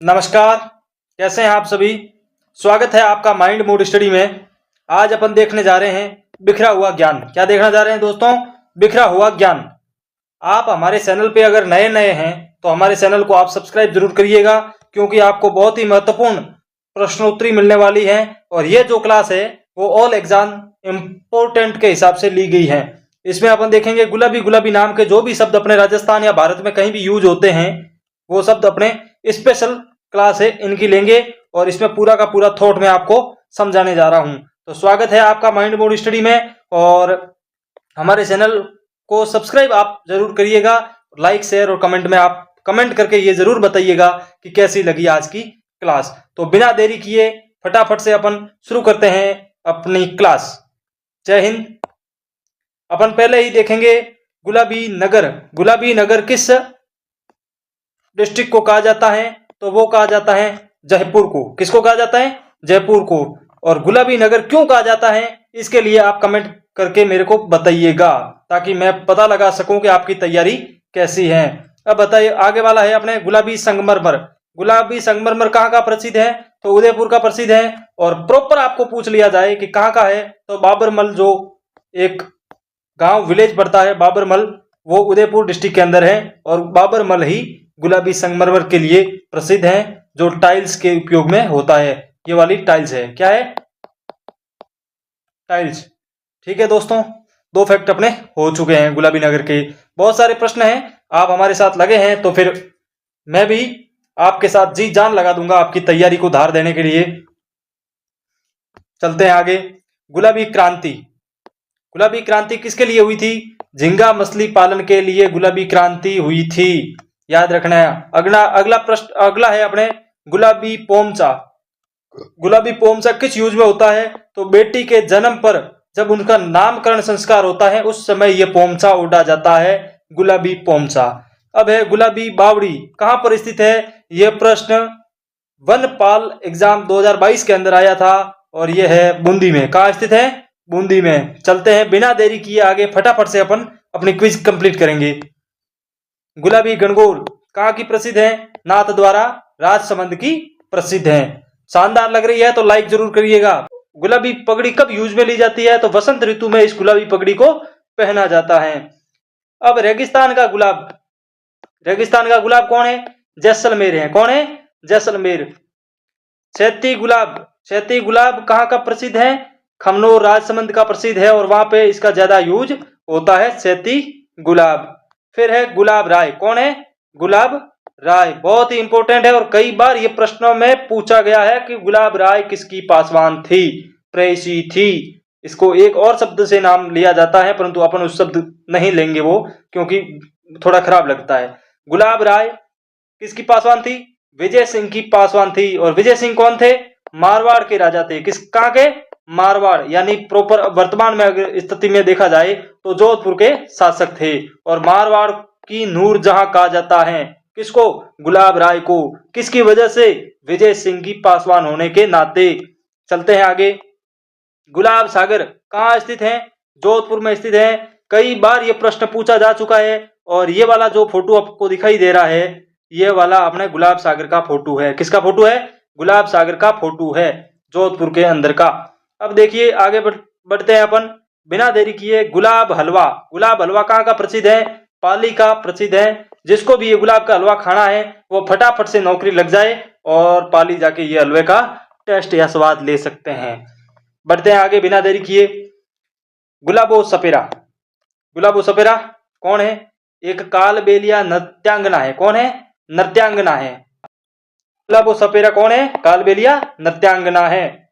नमस्कार, कैसे हैं आप सभी। स्वागत है आपका माइंड मूड स्टडी में। आज अपन देखने जा रहे हैं बिखरा हुआ ज्ञान। क्या देखने जा रहे हैं दोस्तों? बिखरा हुआ ज्ञान। आप हमारे चैनल पे अगर नए नए हैं तो हमारे चैनल को आप सब्सक्राइब जरूर करिएगा, क्योंकि आपको बहुत ही महत्वपूर्ण प्रश्नोत्तरी मिलने वाली है। और ये जो क्लास है वो ऑल एग्जाम इम्पोर्टेंट के हिसाब से ली गई है। इसमें अपन देखेंगे गुलाबी गुलाबी नाम के जो भी शब्द अपने राजस्थान या भारत में कहीं भी यूज होते हैं वो शब्द अपने स्पेशल क्लास है इनकी लेंगे, और इसमें पूरा का पूरा थॉट मैं आपको समझाने जा रहा हूं। तो स्वागत है आपका माइंड मूड स्टडी में, और हमारे चैनल को सब्सक्राइब आप जरूर करिएगा। लाइक शेयर और कमेंट में आप कमेंट करके ये जरूर बताइएगा कि कैसी लगी आज की क्लास। तो बिना देरी किए फटाफट से अपन शुरू करते हैं अपनी क्लास। जय हिंद। अपन पहले ही देखेंगे गुलाबी नगर। गुलाबी नगर किस डिस्ट्रिक्ट को कहा जाता है? तो वो कहा जाता है जयपुर को। किसको कहा जाता है? जयपुर को। और गुलाबी नगर क्यों कहा जाता है इसके लिए आप कमेंट करके मेरे को बताइएगा, ताकि मैं पता लगा सकूं कि आपकी तैयारी कैसी है। अब बताइए, आगे वाला है अपने गुलाबी संगमरमर। गुलाबी संगमरमर कहाँ का प्रसिद्ध है? तो उदयपुर का प्रसिद्ध है। और प्रॉपर आपको पूछ लिया जाए कि कहाँ का है, तो बाबरमल, जो एक गांव विलेज पड़ता है बाबरमल, वो उदयपुर डिस्ट्रिक्ट के अंदर है। और बाबरमल ही गुलाबी संगमरमर के लिए प्रसिद्ध है, जो टाइल्स के उपयोग में होता है। ये वाली टाइल्स है। क्या है? टाइल्स। ठीक है दोस्तों, दो फैक्ट अपने हो चुके हैं गुलाबी नगर के। बहुत सारे प्रश्न हैं, आप हमारे साथ लगे हैं तो फिर मैं भी आपके साथ जी जान लगा दूंगा आपकी तैयारी को धार देने के लिए। चलते हैं आगे। गुलाबी क्रांति। गुलाबी क्रांति किसके लिए हुई थी? झींगा मछली पालन के लिए गुलाबी क्रांति हुई थी, याद रखना है। अगला प्रश्न अगला है अपने गुलाबी पोमचा। गुलाबी पोमचा किस यूज में होता है? तो बेटी के जन्म पर जब उनका नामकरण संस्कार होता है उस समय यह पोमचा उड़ा जाता है, गुलाबी पोमचा। अब है गुलाबी बावड़ी। कहां पर स्थित है? यह प्रश्न वनपाल एग्जाम 2022 के अंदर आया था, और यह है बूंदी में। कहां स्थित है? बूंदी में। चलते हैं बिना देरी किए आगे, फटाफट से अपन अपनी क्विज कंप्लीट करेंगे। गुलाबी गणगौर कहाँ की प्रसिद्ध है? नाथ द्वारा राजसमंद की प्रसिद्ध है। शानदार लग रही है तो लाइक जरूर करिएगा। गुलाबी पगड़ी कब यूज में ली जाती है? तो वसंत ऋतु में इस गुलाबी पगड़ी को पहना जाता है। अब रेगिस्तान का गुलाब। रेगिस्तान का गुलाब कौन है? जैसलमेर है। कौन है? जैसलमेर। शैती गुलाब। शैती गुलाब कहाँ का प्रसिद्ध है? खमनोर राजसमंद का प्रसिद्ध है, और वहां पे इसका ज्यादा यूज होता है, शैती गुलाब। फिर है गुलाब राय। कौन है? गुलाब राय। बहुत ही इंपॉर्टेंट है, और कई बार ये प्रश्नों में पूछा गया है कि गुलाब राय किसकी पासवान थी? प्रेयसी थी। इसको एक और शब्द से नाम लिया जाता है, परंतु अपन उस शब्द नहीं लेंगे वो, क्योंकि थोड़ा खराब लगता है। गुलाब राय किसकी पासवान थी? विजय सिंह की पासवान थी। और विजय सिंह कौन थे? मारवाड़ के राजा थे। किस कहाँ के? मारवाड़, यानी प्रॉपर वर्तमान में अगर स्थिति में देखा जाए तो जोधपुर के शासक थे। और मारवाड़ की नूरजहां कहा जाता है किसको? गुलाब राय को। किसकी वजह से? विजय सिंह की पासवान होने के नाते। चलते हैं आगे। गुलाब सागर कहाँ स्थित है? जोधपुर में स्थित है। कई बार ये प्रश्न पूछा जा चुका है, और ये वाला जो फोटो आपको दिखाई दे रहा है, ये वाला अपने गुलाब सागर का फोटो है। किसका फोटो है? गुलाब सागर का फोटो है, जोधपुर के अंदर का। अब देखिए आगे बढ़ते हैं अपन बिना देरी किए। गुलाब हलवा। गुलाब हलवा कहाँ का प्रसिद्ध है? पाली का प्रसिद्ध है। जिसको भी ये गुलाब का हलवा खाना है वो फटाफट से नौकरी लग जाए और पाली जाके ये हलवे का टेस्ट या स्वाद ले सकते हैं। बढ़ते हैं आगे बिना देरी किए। गुलाबो सपेरा। गुलाबो सपेरा कौन है? एक कालबेलिया नृत्यांगना है। कौन है? नृत्यांगना है। गुलाबो सपेरा कौन है? कालबेलिया नृत्यांगना है।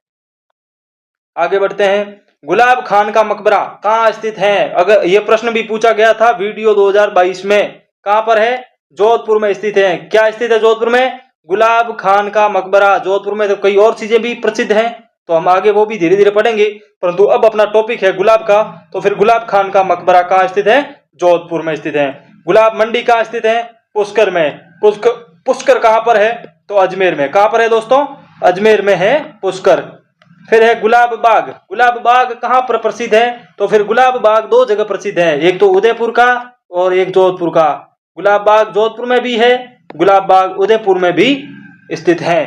आगे बढ़ते हैं। गुलाब खान का मकबरा कहाँ स्थित है? अगर यह प्रश्न भी पूछा गया था वीडियो 2022 में। कहां पर है? जोधपुर में स्थित है। क्या स्थित है जोधपुर में? गुलाब खान का मकबरा। जोधपुर में तो कई और चीजें भी प्रसिद्ध हैं, तो हम आगे वो भी धीरे धीरे पढ़ेंगे, परंतु अब अपना टॉपिक है गुलाब का, तो फिर गुलाब खान का मकबरा कहाँ स्थित है? जोधपुर में स्थित है। गुलाब मंडी कहाँ स्थित है? पुष्कर में। पुष्कर कहां पर है? तो अजमेर में। कहां पर है दोस्तों? अजमेर में है पुष्कर। फिर है गुलाब बाग। गुलाब बाग कहां पर प्रसिद्ध है? तो फिर गुलाब बाग दो जगह प्रसिद्ध है, एक तो उदयपुर का और एक जोधपुर का। गुलाब बाग जोधपुर में भी है, गुलाब बाग उदयपुर में भी स्थित हैं।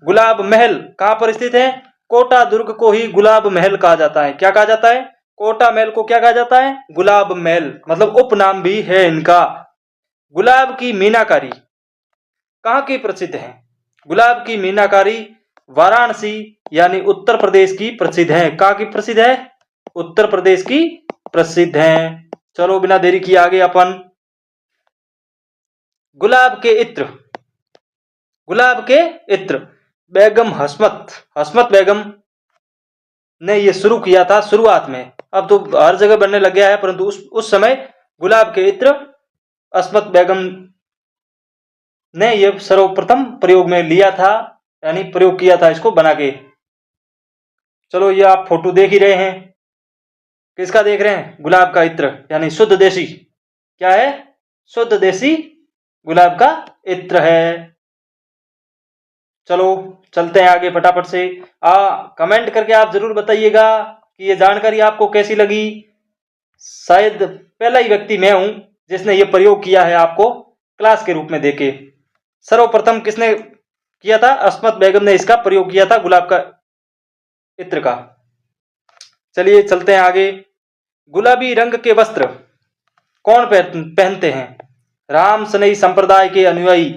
गुलाब महल कहाँ पर स्थित है? कोटा दुर्ग को ही गुलाब महल कहा जाता है। क्या कहा जाता है? कोटा महल को क्या कहा जाता है? गुलाब महल, मतलब उपनाम भी है इनका। गुलाब की मीनाकारी कहाँ की प्रसिद्ध है? गुलाब की मीनाकारी वाराणसी यानी उत्तर प्रदेश की प्रसिद्ध है। कहाँ की प्रसिद्ध है? उत्तर प्रदेश की प्रसिद्ध है। चलो बिना देरी किए आगे अपन गुलाब के इत्र। गुलाब के इत्र बेगम हस्मत बेगम ने ये शुरू किया था शुरुआत में। अब तो हर जगह बनने लग गया है, परंतु उस समय गुलाब के इत्र हस्मत बेगम ने ये सर्वप्रथम प्रयोग में लिया था, यानी प्रयोग किया था इसको बना के। चलो ये आप फोटो देख ही रहे हैं, किसका देख रहे हैं? गुलाब का इत्र यानी शुद्ध देसी। क्या है? शुद्ध देसी गुलाब का इत्र है। चलो चलते हैं आगे फटाफट से। कमेंट करके आप जरूर बताइएगा कि ये जानकारी आपको कैसी लगी। शायद पहला ही व्यक्ति मैं हूं जिसने ये प्रयोग किया है आपको क्लास के रूप में देके। सर्वप्रथम किसने किया था? अस्मत बेगम ने इसका प्रयोग किया था गुलाब का इत्र का। चलिए चलते हैं आगे। गुलाबी रंग के वस्त्र कौन पहनते हैं? राम सनई संप्रदाय के अनुयायी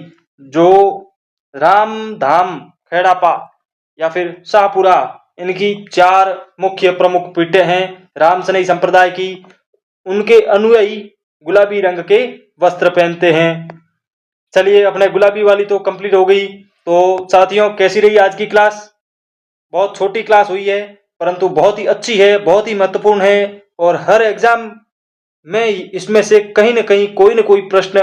जो राम धाम खेड़ापा या फिर शाहपुरा, इनकी 4 मुख्य प्रमुख पीठें हैं राम सनई संप्रदाय की। उनके अनुयायी गुलाबी रंग के वस्त्र पहनते हैं। चलिए अपने गुलाबी वाली तो कंप्लीट हो गई। तो साथियों कैसी रही आज की क्लास? बहुत छोटी क्लास हुई है परंतु बहुत ही अच्छी है, बहुत ही महत्वपूर्ण है और हर एग्जाम में इसमें से कहीं न कहीं कोई न कोई प्रश्न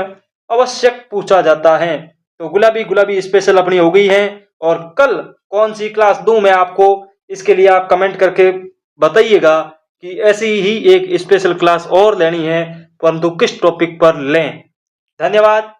आवश्यक पूछा जाता है। तो गुलाबी स्पेशल अपनी हो गई है और कल कौन सी क्लास दूं मैं आपको, इसके लिए आप कमेंट करके बताइएगा कि ऐसी ही एक स्पेशल क्लास और लेनी है, परंतु किस टॉपिक पर लें। धन्यवाद।